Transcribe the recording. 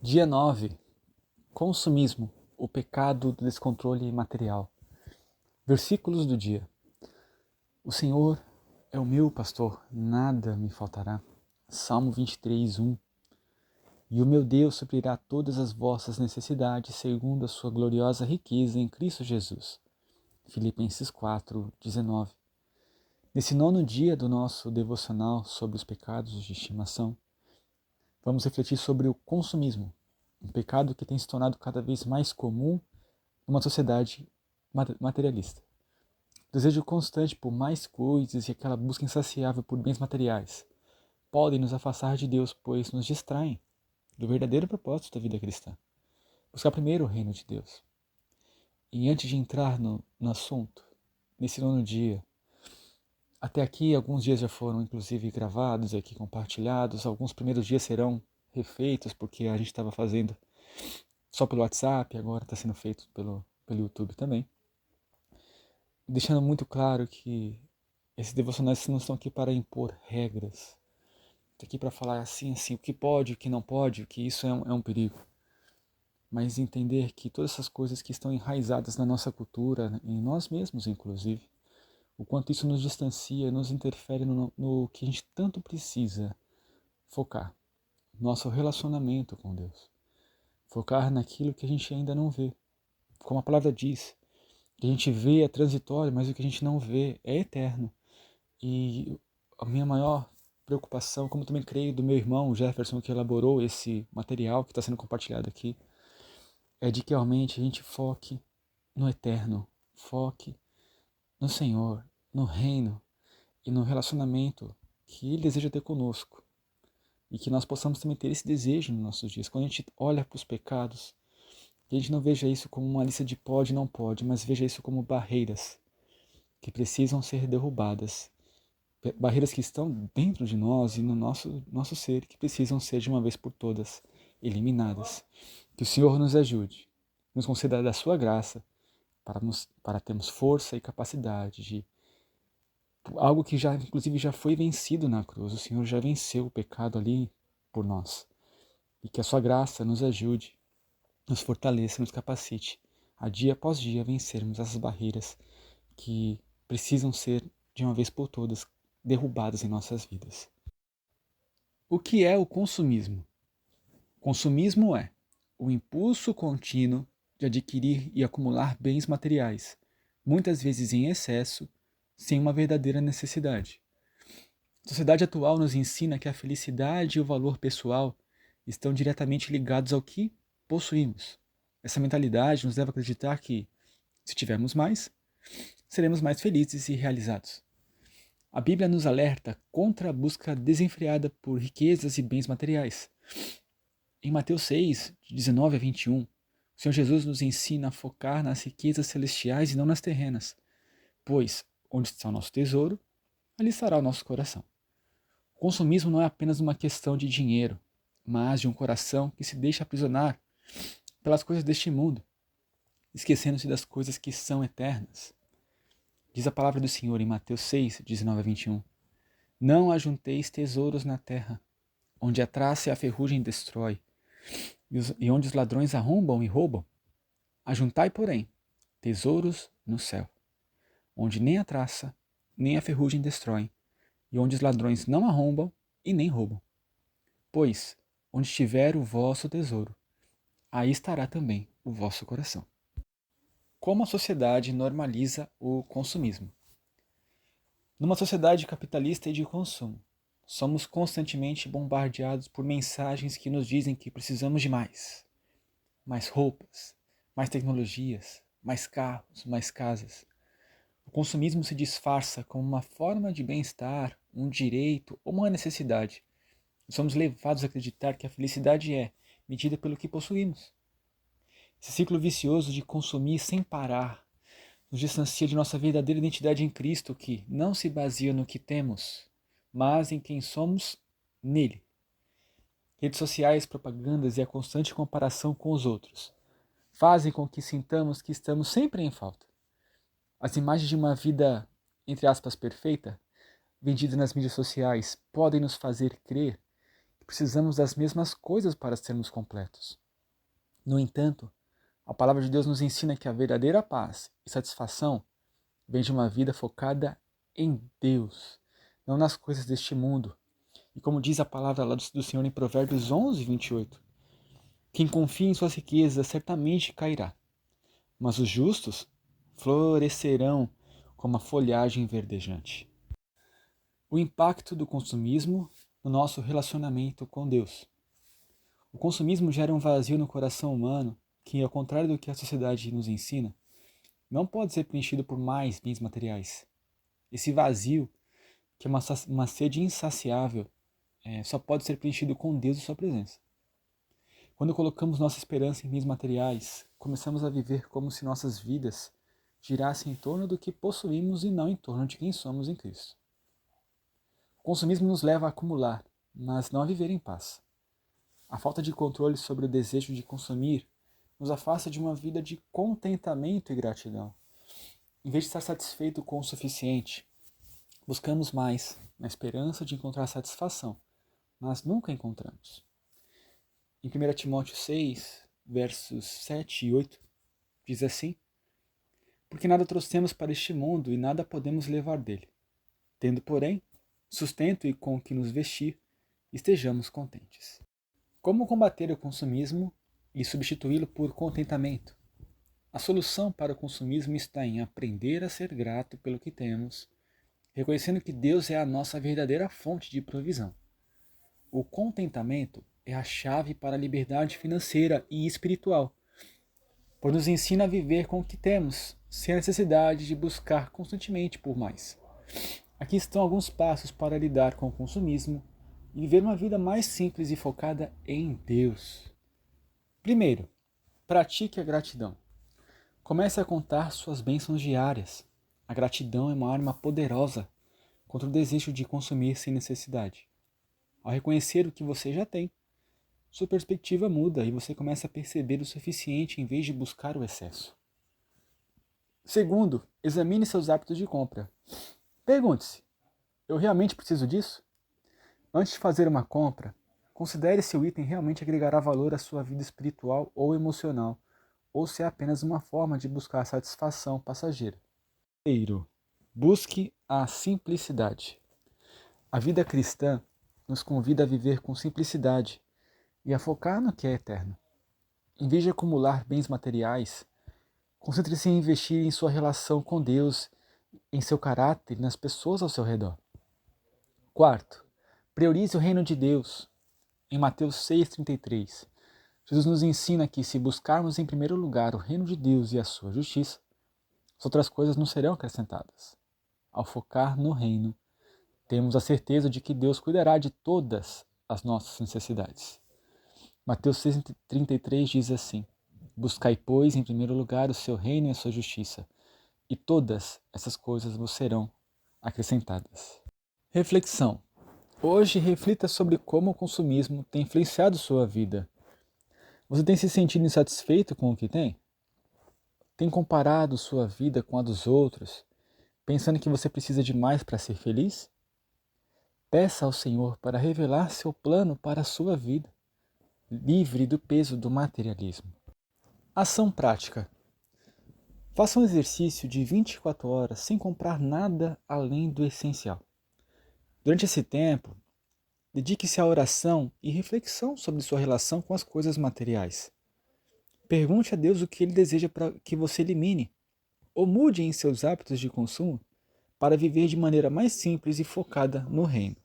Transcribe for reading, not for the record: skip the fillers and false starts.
Dia 9. Consumismo, o pecado do descontrole material. Versículos do dia. O Senhor é o meu pastor, nada me faltará. Salmo 23, 1. E o meu Deus suprirá todas as vossas necessidades segundo a sua gloriosa riqueza em Cristo Jesus. Filipenses 4, 19. Nesse 9º dia do nosso devocional sobre os pecados de estimação, vamos refletir sobre o consumismo, um pecado que tem se tornado cada vez mais comum numa sociedade materialista. O desejo constante por mais coisas e aquela busca insaciável por bens materiais podem nos afastar de Deus, pois nos distraem do verdadeiro propósito da vida cristã. Buscar primeiro o reino de Deus. E antes de entrar no assunto, nesse 9º dia, até aqui alguns dias já foram inclusive gravados e aqui compartilhados, alguns primeiros dias serão refeitos, porque a gente estava fazendo só pelo WhatsApp, agora está sendo feito pelo YouTube também. Deixando muito claro que esses devocionais não estão aqui para impor regras. Estão aqui para falar assim, o que pode, o que não pode, o que isso é um perigo. Mas entender que todas essas coisas que estão enraizadas na nossa cultura, em nós mesmos inclusive, o quanto isso nos distancia, nos interfere no que a gente tanto precisa focar. Nosso relacionamento com Deus. Focar naquilo que a gente ainda não vê. Como a palavra diz, o que a gente vê é transitório, mas o que a gente não vê é eterno. E a minha maior preocupação, como também creio do meu irmão Jefferson, que elaborou esse material que está sendo compartilhado aqui, é de que realmente a gente foque no eterno, foque no Senhor, no reino e no relacionamento que Ele deseja ter conosco. E que nós possamos também ter esse desejo nos nossos dias. Quando a gente olha para os pecados, que a gente não veja isso como uma lista de pode e não pode, mas veja isso como barreiras que precisam ser derrubadas. Barreiras que estão dentro de nós e no nosso ser, que precisam ser de uma vez por todas eliminadas. Que o Senhor nos ajude, nos conceda da sua graça, para termos força e capacidade de algo que já, inclusive, já foi vencido na cruz. O Senhor já venceu o pecado ali por nós. E que a sua graça nos ajude, nos fortaleça, nos capacite, a dia após dia, vencermos essas barreiras que precisam ser, de uma vez por todas, derrubadas em nossas vidas. O que é o consumismo? Consumismo é o impulso contínuo de adquirir e acumular bens materiais, muitas vezes em excesso, sem uma verdadeira necessidade. A sociedade atual nos ensina que a felicidade e o valor pessoal estão diretamente ligados ao que possuímos. Essa mentalidade nos leva a acreditar que, se tivermos mais, seremos mais felizes e realizados. A Bíblia nos alerta contra a busca desenfreada por riquezas e bens materiais. Em Mateus 6, de 19 a 21, o Senhor Jesus nos ensina a focar nas riquezas celestiais e não nas terrenas, pois, onde está o nosso tesouro, ali estará o nosso coração. O consumismo não é apenas uma questão de dinheiro, mas de um coração que se deixa aprisionar pelas coisas deste mundo, esquecendo-se das coisas que são eternas. Diz a palavra do Senhor em Mateus 6, 19 a 21. Não ajunteis tesouros na terra, onde a traça e a ferrugem destrói, e onde os ladrões arrombam e roubam. Ajuntai, porém, tesouros no céu, onde nem a traça, nem a ferrugem destroem, e onde os ladrões não arrombam e nem roubam. Pois, onde estiver o vosso tesouro, aí estará também o vosso coração. Como a sociedade normaliza o consumismo? Numa sociedade capitalista e de consumo, somos constantemente bombardeados por mensagens que nos dizem que precisamos de mais. Mais roupas, mais tecnologias, mais carros, mais casas. O consumismo se disfarça como uma forma de bem-estar, um direito ou uma necessidade. Somos levados a acreditar que a felicidade é medida pelo que possuímos. Esse ciclo vicioso de consumir sem parar nos distancia de nossa verdadeira identidade em Cristo, que não se baseia no que temos, mas em quem somos nele. Redes sociais, propagandas e a constante comparação com os outros fazem com que sintamos que estamos sempre em falta. As imagens de uma vida, entre aspas, perfeita, vendidas nas mídias sociais, podem nos fazer crer Precisamos das mesmas coisas para sermos completos. No entanto, a palavra de Deus nos ensina que a verdadeira paz e satisfação vem de uma vida focada em Deus, não nas coisas deste mundo. E como diz a palavra lá do Senhor em Provérbios 11, 28, quem confia em suas riquezas certamente cairá, mas os justos florescerão como a folhagem verdejante. O impacto do consumismo no nosso relacionamento com Deus. O consumismo gera um vazio no coração humano que, ao contrário do que a sociedade nos ensina, não pode ser preenchido por mais bens materiais. Esse vazio, que é uma sede insaciável, só pode ser preenchido com Deus e sua presença. Quando colocamos nossa esperança em bens materiais, começamos a viver como se nossas vidas girassem em torno do que possuímos e não em torno de quem somos em Cristo. O consumismo nos leva a acumular, mas não a viver em paz. A falta de controle sobre o desejo de consumir nos afasta de uma vida de contentamento e gratidão. Em vez de estar satisfeito com o suficiente, buscamos mais, na esperança de encontrar satisfação, mas nunca encontramos. Em 1 Timóteo 6, versos 7 e 8, diz assim: porque nada trouxemos para este mundo e nada podemos levar dele. Tendo, porém, sustento e com o que nos vestir, estejamos contentes. Como combater o consumismo e substituí-lo por contentamento? A solução para o consumismo está em aprender a ser grato pelo que temos, reconhecendo que Deus é a nossa verdadeira fonte de provisão. O contentamento é a chave para a liberdade financeira e espiritual, pois nos ensina a viver com o que temos, sem a necessidade de buscar constantemente por mais. Aqui estão alguns passos para lidar com o consumismo e viver uma vida mais simples e focada em Deus. Primeiro, pratique a gratidão. Comece a contar suas bênçãos diárias. A gratidão é uma arma poderosa contra o desejo de consumir sem necessidade. Ao reconhecer o que você já tem, sua perspectiva muda e você começa a perceber o suficiente em vez de buscar o excesso. Segundo, examine seus hábitos de compra. Pergunte-se: eu realmente preciso disso? Antes de fazer uma compra, considere se o item realmente agregará valor à sua vida espiritual ou emocional, ou se é apenas uma forma de buscar satisfação passageira. Terceiro, busque a simplicidade. A vida cristã nos convida a viver com simplicidade e a focar no que é eterno. Em vez de acumular bens materiais, concentre-se em investir em sua relação com Deus, em seu caráter e nas pessoas ao seu redor. Quarto, priorize o reino de Deus. Em Mateus 6,33, Jesus nos ensina que se buscarmos em primeiro lugar o reino de Deus e a sua justiça, as outras coisas não serão acrescentadas. Ao focar no reino, temos a certeza de que Deus cuidará de todas as nossas necessidades. Mateus 6,33 diz assim: buscai, pois, em primeiro lugar o seu reino e a sua justiça, e todas essas coisas vos serão acrescentadas. Reflexão. Hoje, reflita sobre como o consumismo tem influenciado sua vida. Você tem se sentido insatisfeito com o que tem? Tem comparado sua vida com a dos outros, pensando que você precisa de mais para ser feliz? Peça ao Senhor para revelar seu plano para a sua vida, livre do peso do materialismo. Ação prática. Faça um exercício de 24 horas sem comprar nada além do essencial. Durante esse tempo, dedique-se à oração e reflexão sobre sua relação com as coisas materiais. Pergunte a Deus o que Ele deseja para que você elimine, ou mude em seus hábitos de consumo para viver de maneira mais simples e focada no reino.